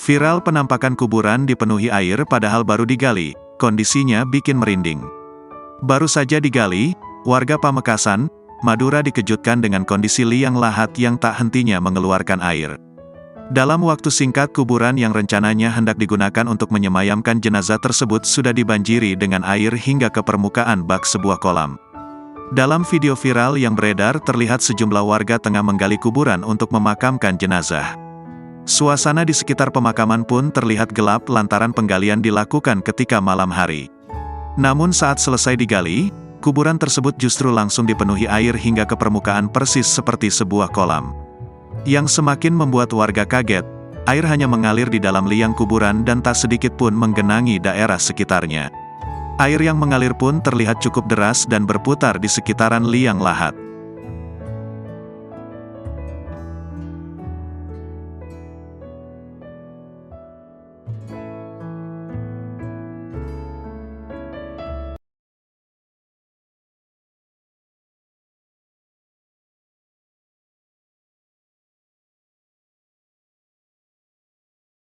Viral penampakan kuburan dipenuhi air padahal baru digali, kondisinya bikin merinding. Baru saja digali, warga Pamekasan, Madura dikejutkan dengan kondisi liang lahat yang tak hentinya mengeluarkan air. Dalam waktu singkat kuburan yang rencananya hendak digunakan untuk menyemayamkan jenazah tersebut sudah dibanjiri dengan air hingga ke permukaan bak sebuah kolam. Dalam video viral yang beredar terlihat sejumlah warga tengah menggali kuburan untuk memakamkan jenazah. Suasana di sekitar pemakaman pun terlihat gelap lantaran penggalian dilakukan ketika malam hari. Namun saat selesai digali, kuburan tersebut justru langsung dipenuhi air hingga ke permukaan persis seperti sebuah kolam. Yang semakin membuat warga kaget, air hanya mengalir di dalam liang kuburan dan tak sedikit pun menggenangi daerah sekitarnya. Air yang mengalir pun terlihat cukup deras dan berputar di sekitaran liang lahat.